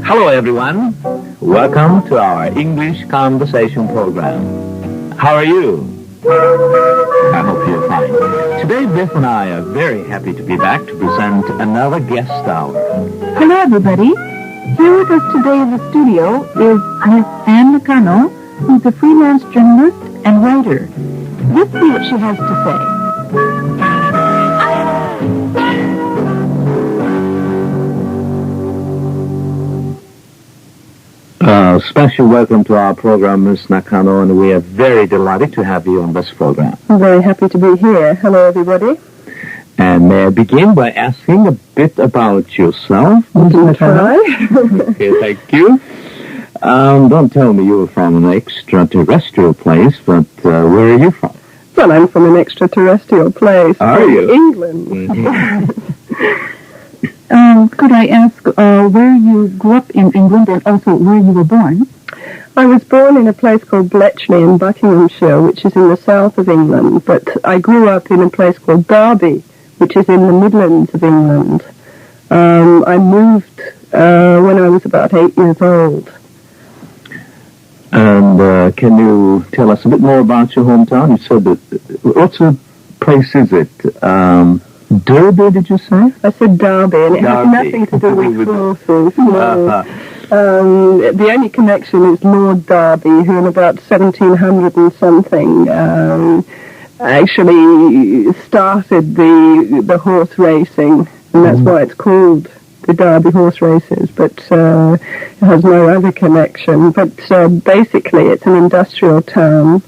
Hello everyone. Welcome to our English conversation program. How are you? I hope you're fine. Today Biff and I are very happy to be back to present another guest hour. Hello everybody. Here with us today in the studio is Miss Nhk who's a freelance journalist and writer. Let's see what she has to say. Special welcome to our program, Ms. Nakano, and we are very delighted to have you on this program. I'm very happy to be here. Hello, everybody. And may I begin by asking a bit about yourself, Ms. Nakano? Okay, thank you. Don't tell me you're from an extraterrestrial place, but where are you from? Well, I'm from an extraterrestrial place. Are you? England. Mm-hmm. Could I ask where you grew up in England and also where you were born? I was born in a place called Bletchley in Buckinghamshire, which is in the south of England, but I grew up in a place called Derby, which is in the Midlands of England. I moved when I was about 8 years old. And can you tell us a bit more about your hometown? You said that, what sort of place is it? Derby, did you say? I said Derby, and it has nothing to do with horses. No. The only connection is Lord Derby, who in about 1700 and something actually started the horse racing, and that's why it's called the Derby horse races, but it has no other connection. But basically it's an industrial town.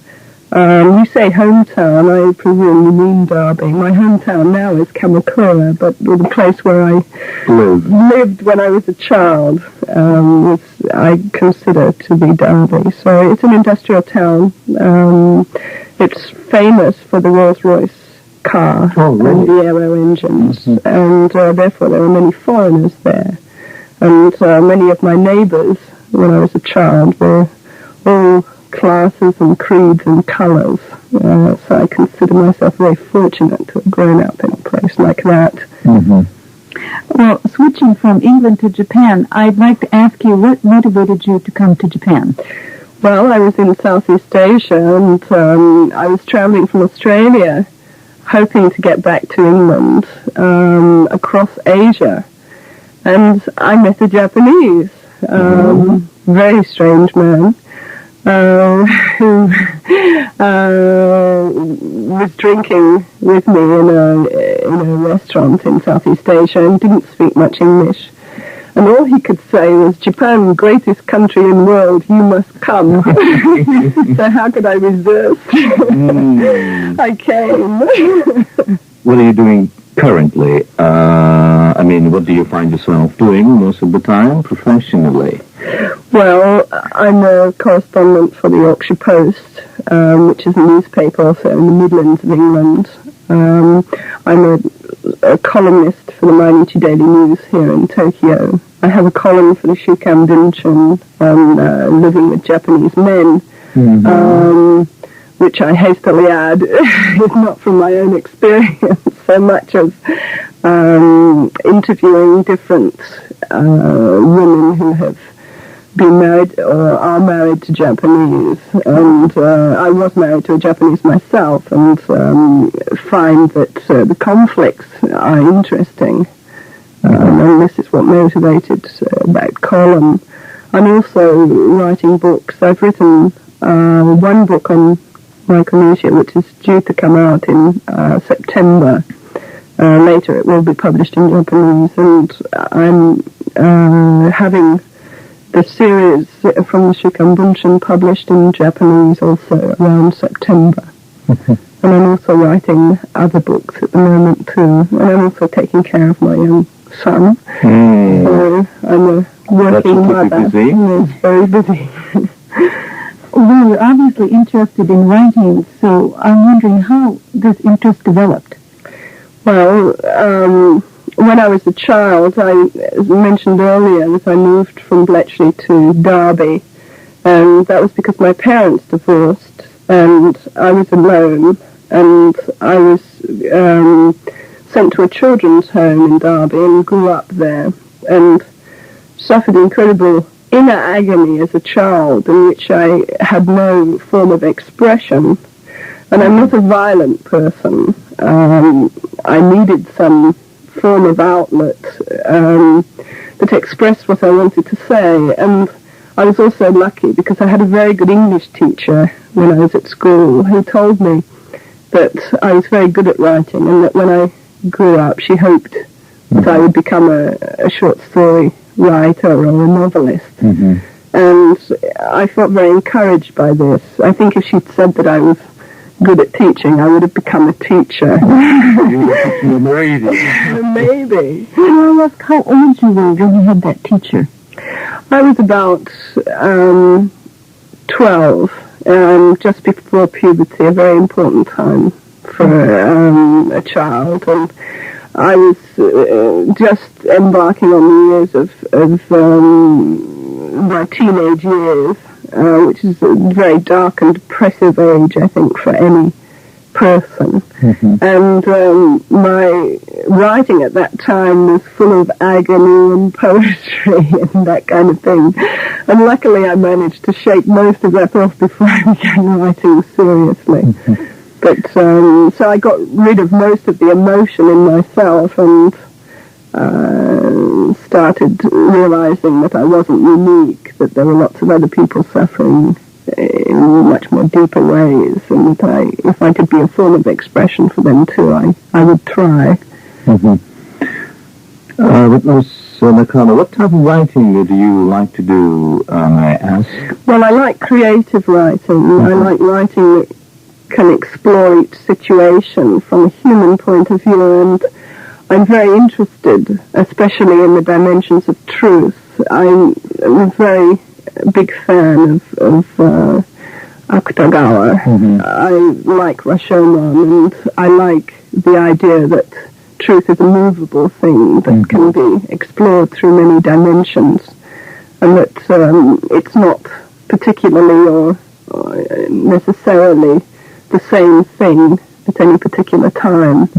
You say hometown, I presume you mean Derby. My hometown now is Kamakura, but the place where I lived when I was a child I consider to be Derby. So it's an industrial town. It's famous for the Rolls-Royce car and the aero engines, and therefore there are many foreigners there. And many of my neighbours, when I was a child, were all classes and creeds and colours. So I consider myself very fortunate to have grown up in a place like that. Mm-hmm. Well, switching from England to Japan, I'd like to ask you what motivated you to come to Japan? Well, I was in Southeast Asia, and I was travelling from Australia, hoping to get back to England, across Asia. And I met a Japanese, very strange man, who was drinking with me in a restaurant in Southeast Asia and didn't speak much English. And all he could say was, "Japan, greatest country in the world, you must come." So how could I resist? I came. What are you doing currently? What do you find yourself doing most of the time professionally? Well, I'm a correspondent for the Yorkshire Post, which is a newspaper also in the Midlands of England. I'm a columnist for the毎日 Daily News here in Tokyo. I have a column for the週刊文春on living with Japanese men, which I hastily add is not from my own experience so much as interviewing different women who have been married or are married to Japanese. And I was married to a Japanese myself, and find that the conflicts are interesting. And this is what motivated that column. I'm also writing books. I've written one book on Micronesia, which is due to come out in September. Later it will be published in Japanese, and I'm having the series from the週刊文春published in Japanese also around September. And I'm also writing other books at the moment too. And I'm also taking care of my young son. So I'm a working mother. Busy. Yes, very busy. Well, you're obviously interested in writing, so I'm wondering how this interest developed. Well, when I was a child, as mentioned earlier, that I moved from Bletchley to Derby, and that was because my parents divorced, and I was alone, and I was sent to a children's home in Derby and grew up there and suffered incredible inner agony as a child in which I had no form of expression. And I'm not a violent person. I needed some form of outlet that expressed what I wanted to say. And I was also lucky because I had a very good English teacher when I was at school who told me that I was very good at writing and that when I grew up she hoped that I would become a short story writer or a novelist. And I felt very encouraged by this. I think if she'd said that I was good at teaching, I would have become a teacher. Maybe. Can I ask how old you were when you had that teacher? I was about 12, just before puberty, a very important time for a child. And I was just embarking on the years of my teenage years, which is a very dark and depressive age, I think, for any person. And my writing at that time was full of agony and poetry and that kind of thing. And luckily I managed to shake most of that off before I began writing seriously. But so I got rid of most of the emotion in myself and started realizing that I wasn't unique, that there were lots of other people suffering in much more deeper ways, and that if I could be a form of expression for them too, I would try. Miss Nakano, what type of writing do you like to do, may I ask? Well, I like creative writing. I like writing that can explore each situation from a human point of view, and I'm very interested, especially in the dimensions of truth. I'm a very big fan of Akutagawa. I like Rashomon, and I like the idea that truth is a movable thing that can be explored through many dimensions, and that it's not particularly or necessarily the same thing at any particular time.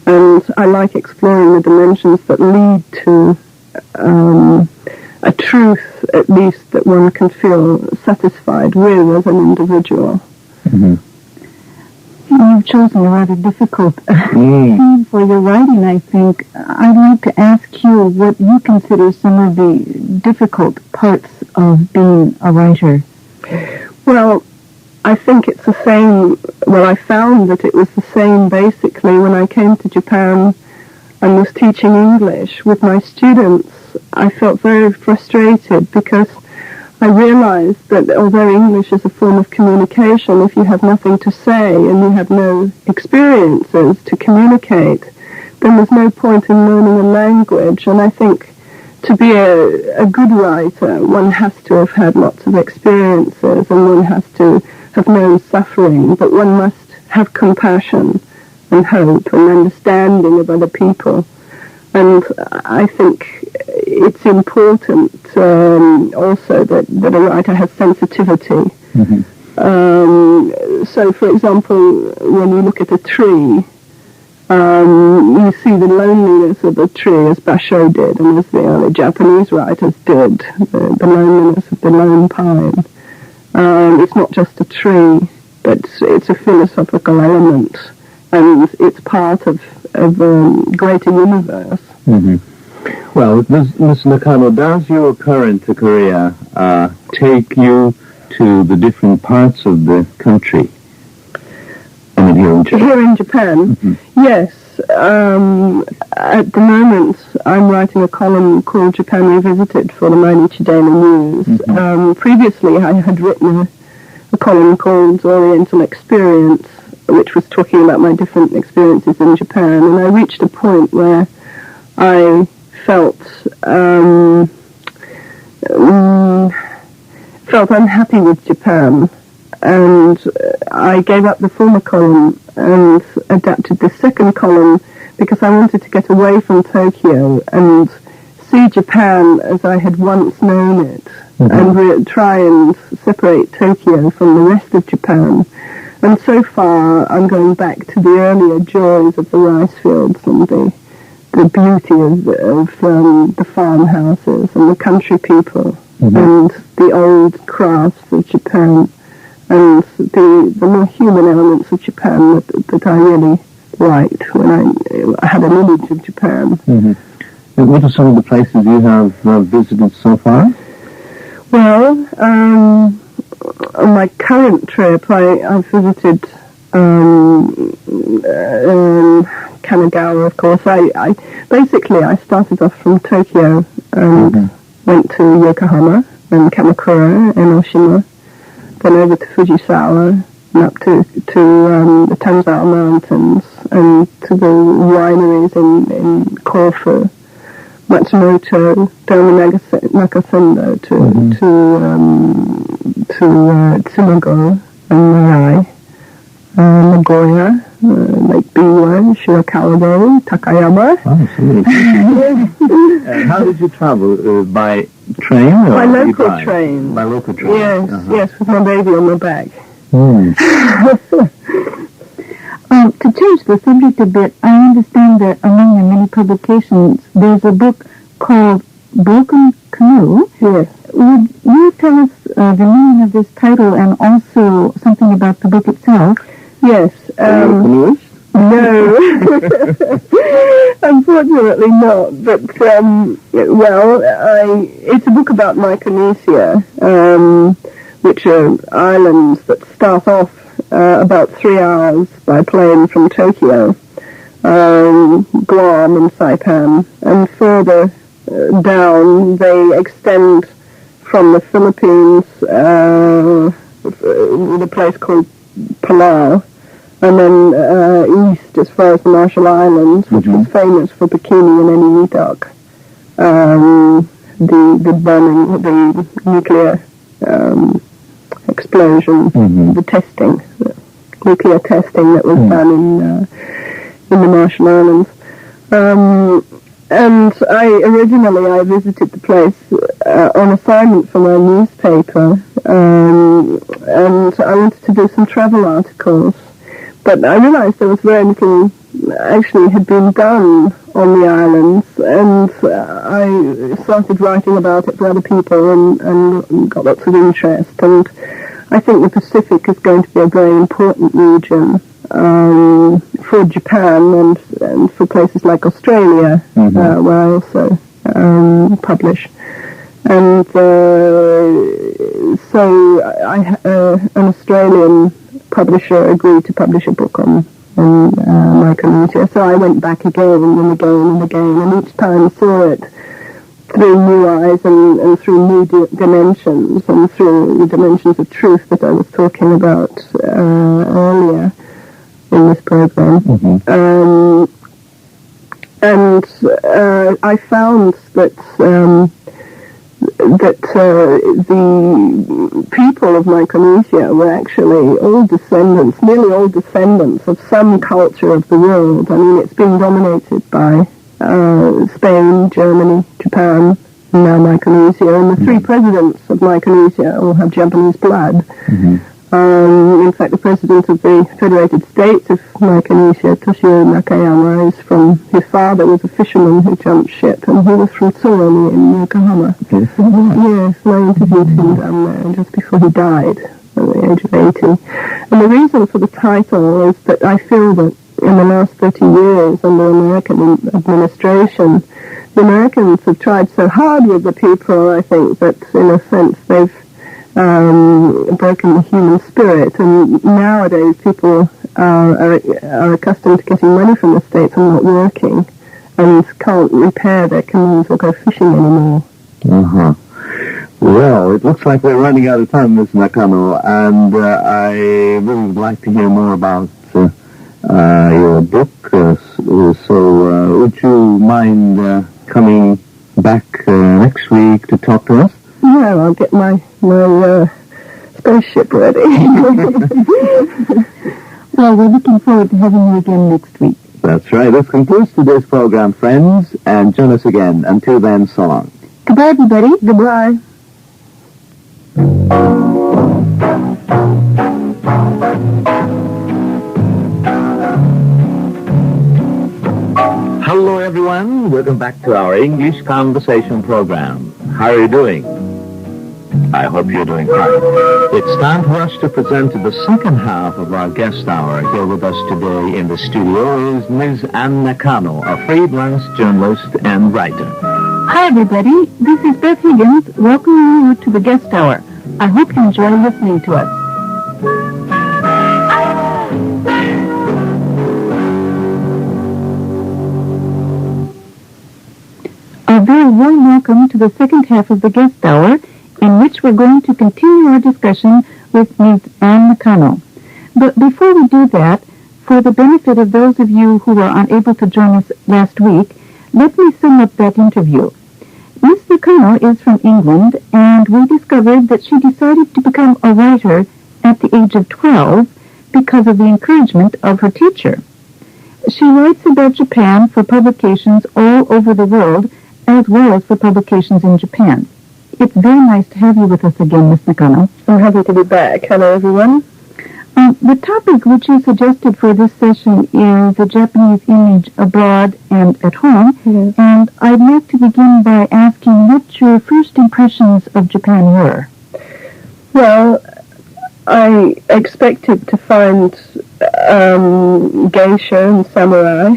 And I like exploring the dimensions that lead to a truth, at least, that one can feel satisfied with as an individual. You've chosen a rather difficult theme for your writing, I think. I'd like to ask you what you consider some of the difficult parts of being a writer. Well, I think it's the same. Well, I found that it was the same basically when I came to Japan and was teaching English with my students. I felt very frustrated because I realized that although English is a form of communication, if you have nothing to say and you have no experiences to communicate, then there's no point in learning a language. And I think to be a good writer, one has to have had lots of experiences and one has to have known suffering, but one must have compassion and hope and understanding of other people. And I think it's important also that a writer has sensitivity. So, for example, when you look at a tree, you see the loneliness of the tree as Basho did and as the early Japanese writers did, the loneliness of the lone pine. It's not just a tree, but it's a philosophical element, and it's part of a greater universe. Well, Ms. Nakano, does your current career take you to the different parts of the country? I mean, here in Japan. Here in Japan, yes. At the moment, I'm writing a column called Japan Revisited for the毎日 Daily News. Previously, I had written a column called Oriental Experience, which was talking about my different experiences in Japan, and I reached a point where I felt unhappy with Japan, and I gave up the former column and adapted the second column because I wanted to get away from Tokyo and see Japan as I had once known it, and try and separate Tokyo from the rest of Japan And so far, I'm going back to the earlier joys of the rice fields and the beauty of the farmhouses and the country people and the old crafts of Japan and the more human elements of Japan that I really liked when I had an image of Japan. And what are some of the places you have visited so far? Well, on my current trip, I've visited Kanagawa, of course. I started off from Tokyo and went to Yokohama and Kamakura and Oshima, then over to Fujisawa and up to the Tanzara Mountains and to the wineries in Corfu, Matsumoto, down the Nakasendo to Tsumago and Marai, Nagoya, Lake Biwa, Shirakawa, Takayama. Oh, how did you travel? By train or by local train? By local train. Yes, yes, with my baby on my back. To change the subject a bit, I understand that among your many publications, there's a book called Broken Canoe. Yes. Would you tell us the meaning of this title and also something about the book itself? Yes. No. Unfortunately not. But, it's a book about Micronesia, which are islands that start off about 3 hours by plane from Tokyo, Guam and Saipan, and further down they extend from the Philippines with a place called Palau, and then east as far as the Marshall Islands, which was famous for bikini and any dock. The bombing, the nuclear explosion, the testing, nuclear testing that was done in the Marshall Islands. And originally I visited the place on assignment for my newspaper, and I wanted to do some travel articles. But I realized there was very little actually had been done on the islands, and I started writing about it for other people and got lots of interest. And I think the Pacific is going to be a very important region for Japan and for places like Australia, where I also publish. And so an Australian publisher agreed to publish a book on Micronesia. So I went back again and again and again, and each time saw it through new eyes and through new dimensions, and through the dimensions of truth that I was talking about earlier in this program. And I found that the people of Micronesia were actually nearly all descendants of some culture of the world. I mean, it's been dominated by Spain, Germany, Japan, and now Micronesia. And the three presidents of Micronesia all have Japanese blood. In fact, the president of the Federated States of Micronesia, Toshio Nakayama, his father was a fisherman who jumped ship, and he was from Tsurumi in Yokohama. Yes, I interviewed him down there just before he died at the age of 80. And the reason for the title is that I feel that in the last 30 years under American administration, the Americans have tried so hard with the people, I think, that in a sense they've broken the human spirit, and nowadays people are accustomed to getting money from the States and not working, and can't repair their canoes or go fishing anymore. Well, it looks like we're running out of time, Ms. Nakano, and I really would like to hear more about your book, so would you mind coming back next week to talk to us? Yeah, I'll get my spaceship ready. Well, we're looking forward to having you again next week. That's right. This concludes today's program, friends, and join us again. Until then, so long. Goodbye, everybody. Goodbye. everyone. Welcome back to our English conversation program. How are you doing? I hope you're doing fine. It's time for us to present the second half of our guest hour. Here with us today in the studio is Ms. Ann Nakano, a freelance journalist and writer. Hi, everybody. This is Beth Higgins welcoming you to the guest hour. I hope you enjoy listening to us. A very warm welcome to the second half of the guest hour, in which we're going to continue our discussion with Ms. Ann Nakano. But before we do that, for the benefit of those of you who were unable to join us last week, let me sum up that interview. Ms. Nakano is from England, and we discovered that she decided to become a writer at the age of 12 because of the encouragement of her teacher. She writes about Japan for publications all over the world, as well as for publications in Japan. It's very nice to have you with us again, Ms. Nakano. I'm happy to be back. Hello, everyone. The topic which you suggested for this session is the Japanese image abroad and at home, Yes. and I'd like to begin by asking what your first impressions of Japan were. Well, I expected to find geisha and samurai.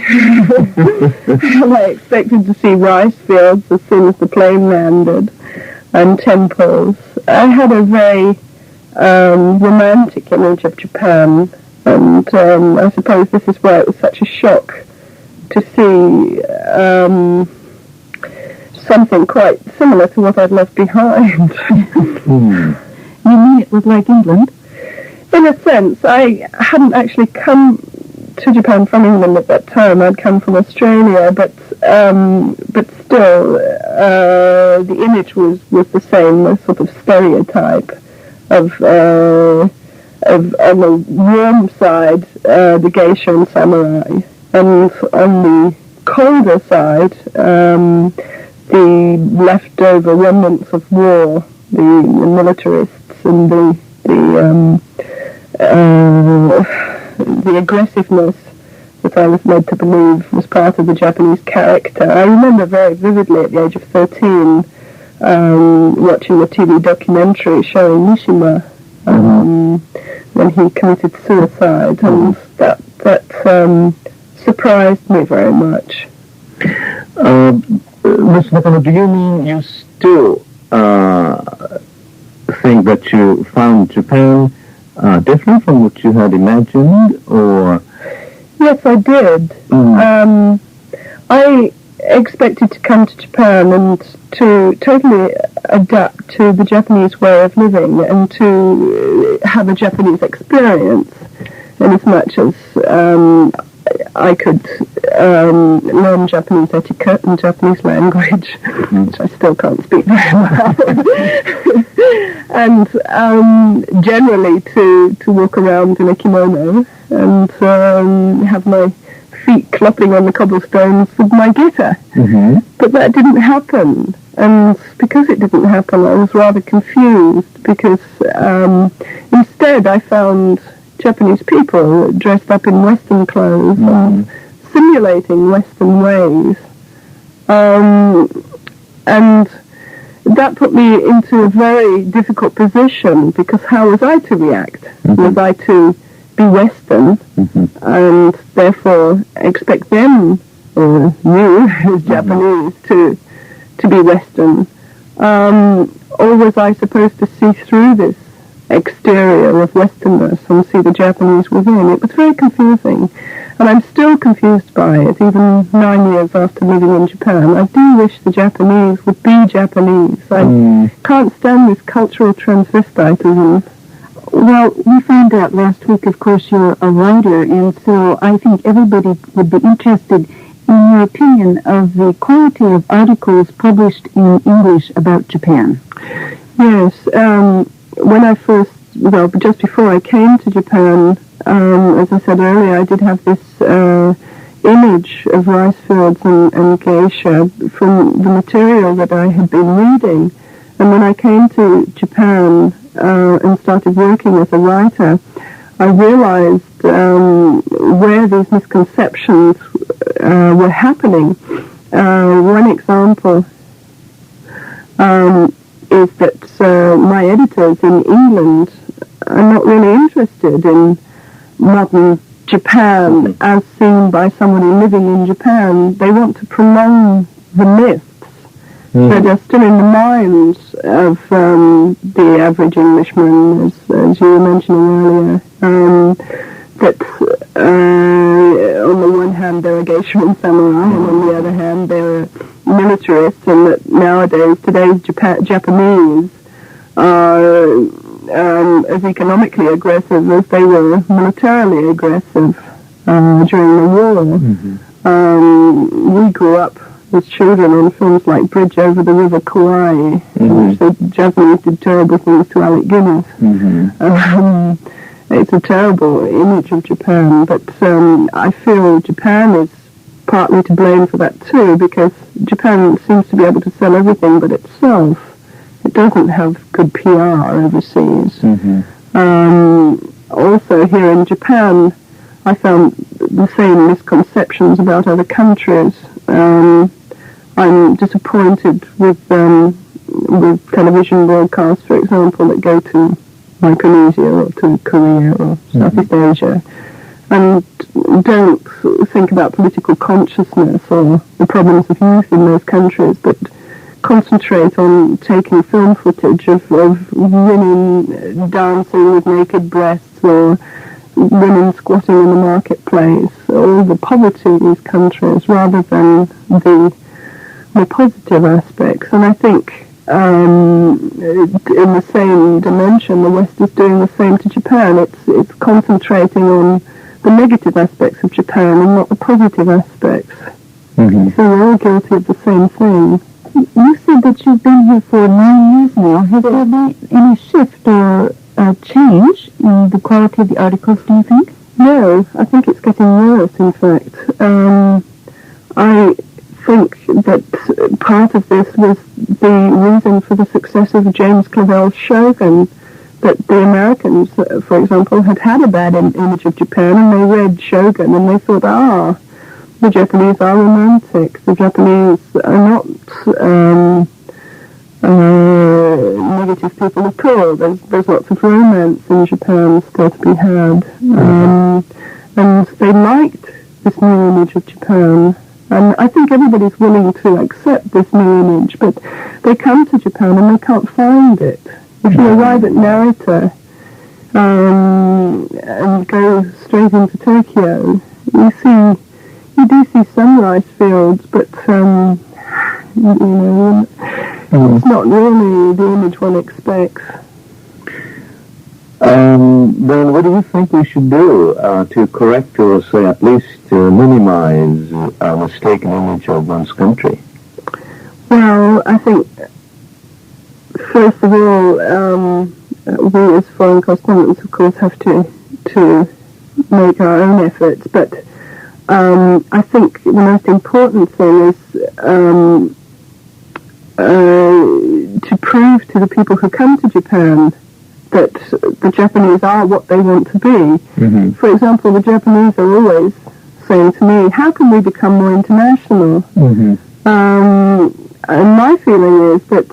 And I expected to see rice fields as soon as the plane landed, and temples. I had a very romantic image of Japan, and I suppose this is why it was such a shock to see something quite similar to what I'd left behind. You mean it was like England? In a sense, I hadn't actually come to Japan from England at that time. I'd come from Australia, but still, the image was the same, a sort of stereotype of on the warm side, the geisha and samurai, and on the colder side, the leftover remnants of war, the militarists and the aggressiveness that I was led to believe was part of the Japanese character. I remember very vividly at the age of 13 watching the TV documentary showing Mishima when he committed suicide, and that surprised me very much. Ms. Nakano, do you mean you still think that you found Japan different from what you had imagined, or? Yes, I did. I expected to come to Japan and to totally adapt to the Japanese way of living and to have a Japanese experience, in as much as I could learn Japanese etiquette and Japanese language, which I still can't speak very well, and generally to walk around in a kimono and have my feet clopping on the cobblestones with my guitar. But that didn't happen, and because it didn't happen, I was rather confused, because instead I found Japanese people dressed up in Western clothes and simulating Western ways. And that put me into a very difficult position, because how was I to react? Was I to be Western and therefore expect them, or you as Japanese, to be Western? Or was I supposed to see through this exterior of Westernness and see the Japanese within? It was very confusing, and I'm still confused by it, even 9 years after living in Japan. I do wish the Japanese would be Japanese. I can't stand this cultural transvestitism. Well, we found out last week, of course, you're a writer, and so I think everybody would be interested in your opinion of the quality of articles published in English about Japan. Yes, when I first, well, just before I came to Japan, as I said earlier, I did have this image of rice fields and geisha from the material that I had been reading. And when I came to Japan and started working as a writer, I realized where these misconceptions were happening. one example is that my editors in England are not really interested in modern Japan as seen by somebody living in Japan. They want to prolong the myths that are still in the minds of the average Englishman, as you were mentioning earlier. That on the one hand they're a geisha samurai, and on the other hand they're militarists, and that nowadays today's Japanese are as economically aggressive as they were militarily aggressive during the war. We grew up as children on films like Bridge Over the River Kwai, in which the Japanese did terrible things to Alec Guinness. It's a terrible image of Japan, but I feel Japan is partly to blame for that too, because Japan seems to be able to sell everything but itself. It doesn't have good PR overseas. Also here in Japan, I found the same misconceptions about other countries. I'm disappointed with television broadcasts, for example, that go to Micronesia or to Korea or Southeast Asia, and don't think about political consciousness or the problems of youth in those countries, but concentrate on taking film footage of women dancing with naked breasts or women squatting in the marketplace, all the poverty in these countries, rather than the more positive aspects. And I think in the same dimension, the West is doing the same to Japan. It's concentrating on the negative aspects of Japan and not the positive aspects. So we're all guilty of the same thing. You said that you've been here for 9 years now. Has there been any shift or change in the quality of the articles, do you think? No, I think it's getting worse, in fact. I think that part of this was the reason for the success of James Clavell's Shogun, that the Americans, for example, had a bad image of Japan, and they read Shogun and they thought, the Japanese are romantic. The Japanese are not negative people at all. There's lots of romance in Japan still to be had. And they liked this new image of Japan. And I think everybody's willing to accept this new image, but they come to Japan and they can't find it. If you arrive at Narita and go straight into Tokyo, you do see some rice fields, but it's not really the image one expects. Then what do you think we should do to correct or say at least minimize a mistaken image of one's country? Well, I think first of all, we as foreign correspondents, of course, have to make our own efforts, but I think the most important thing is to prove to the people who come to Japan that the Japanese are what they want to be. For example, the Japanese are always saying to me, how can we become more international? And my feeling is that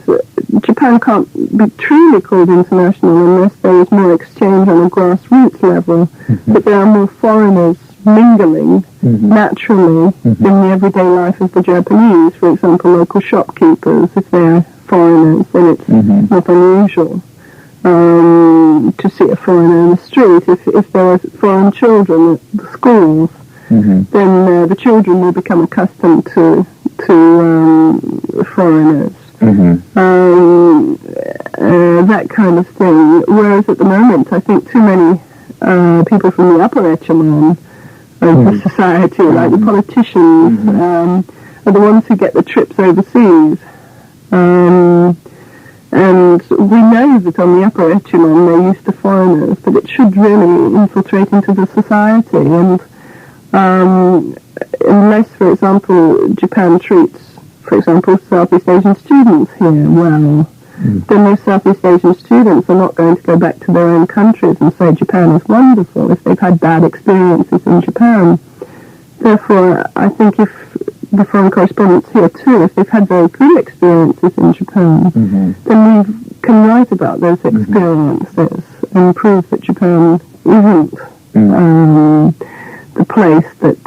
Japan can't be truly called international unless there is more exchange on a grassroots level, that there are more foreigners mingling naturally in the everyday life of the Japanese. For example, local shopkeepers, if they're foreigners, then it's not unusual to see a foreigner in the street. If there are foreign children at the schools, then the children will become accustomed to foreigners. That kind of thing. Whereas at the moment, I think too many people from the upper echelon of the society, like the politicians, are the ones who get the trips overseas. And we know that on the upper echelon they're used to foreigners, but it should really infiltrate into the society. And unless, for example, Japan treats, for example, Southeast Asian students here well, then those Southeast Asian students are not going to go back to their own countries and say Japan is wonderful if they've had bad experiences in Japan. Therefore, I think if the foreign correspondents here too, if they've had very good experiences in Japan, then we can write about those experiences and prove that Japan isn't the place that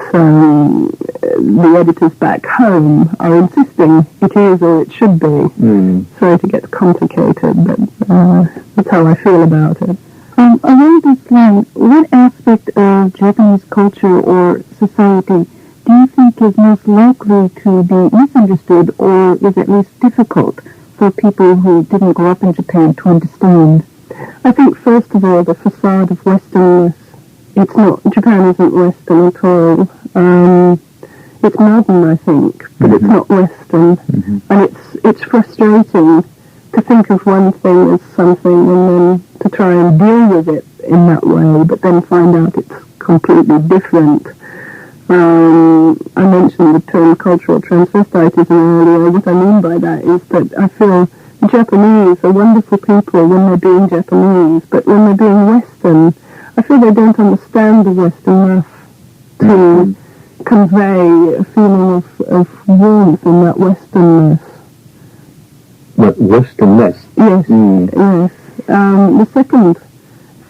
the editors back home are insisting it is or it should be. Sorry to get complicated, but that's how I feel about it. Along this line, what aspect of Japanese culture or society do you think is most likely to be misunderstood, or is at least difficult for people who didn't grow up in Japan to understand? I think, first of all, the facade of Westernness. Japan isn't Western at all. It's modern, I think, but it's not Western. And it's frustrating to think of one thing as something and then to try and deal with it in that way, but then find out it's completely different. I mentioned the term cultural transvestitism earlier. What I mean by that is that I feel the Japanese are wonderful people when they're being Japanese, but when they're being Western, I feel they don't understand the West enough to convey a feeling of warmth in that Westernness. What, Westernness? Yes, yes. The second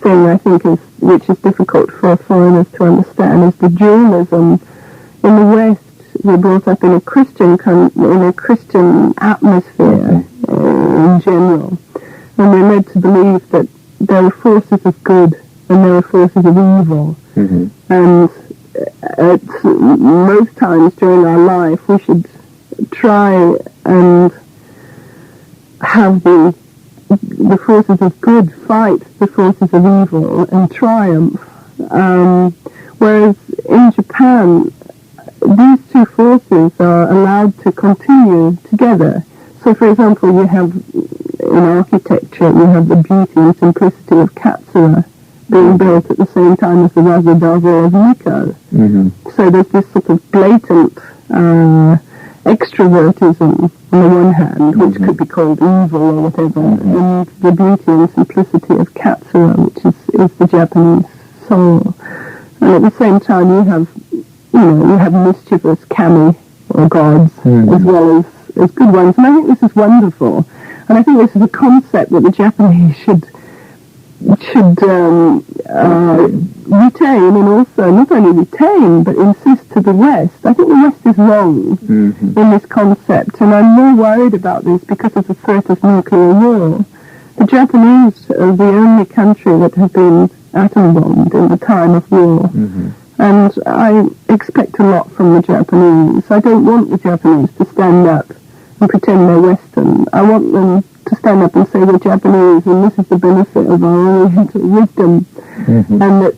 thing I think which is difficult for foreigners to understand is the dualism. In the West, we're brought up in a Christian atmosphere in general, and we're led to believe that there are forces of good and there are forces of evil. And at most times during our life, we should try and have the forces of good fight the forces of evil and triumph. Whereas in Japan, these two forces are allowed to continue together. So, for example, you have in architecture, you have the beauty and simplicity of Katsura being built at the same time as the Raza-Daza of Nikko. So there's this sort of blatant extrovertism on the one hand, which could be called evil or whatever, and the beauty and simplicity of Katsura, which is the Japanese soul. And at the same time, you have mischievous kami or gods as well as good ones. And I think this is wonderful. And I think this is a concept that the Japanese should retain, and also not only retain but insist to the West. I think the West is wrong in this concept, and I'm more worried about this because of the threat of nuclear war. The Japanese are the only country that have been atom bombed in the time of war, and I expect a lot from the Japanese. I don't want the Japanese to stand up and pretend they're Western. I want them to stand up and say we're Japanese and this is the benefit of our Oriental wisdom. And that,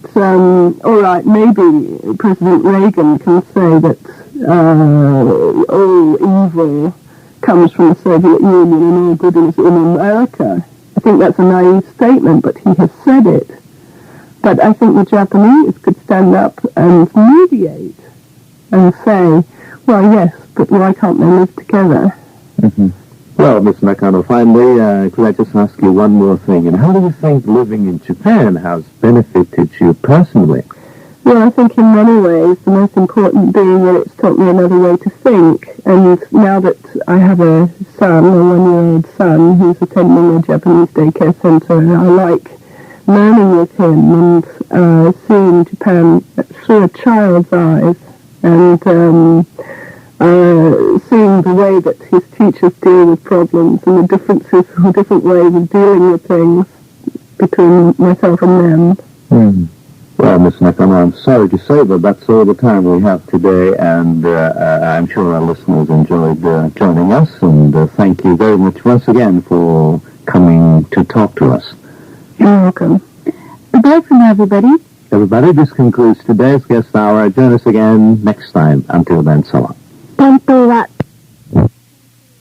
all right, maybe President Reagan can say that all evil comes from the Soviet Union and all good is in America. I think that's a naive statement, but he has said it. But I think the Japanese could stand up and mediate and say, well, yes, but why can't they live together? Well, Ms. Nakano, finally, could I just ask you one more thing? And how do you think living in Japan has benefited you personally? Well, I think in many ways, the most important being that it's taught me another way to think. And now that I have a son, a 1-year-old son, who's attending a Japanese daycare center, I like learning with him and seeing Japan through a child's eyes, and seeing the way that his teachers deal with problems and the differences or different ways of dealing with things between myself and them. Well, Ms. Nakano, I'm sorry to say that that's all the time we have today, and I'm sure our listeners enjoyed joining us, and thank you very much once again for coming to talk to us. You're welcome. Goodbye for now, everybody. Everybody, this concludes today's guest hour. Join us again next time. Until then, so long. 本当は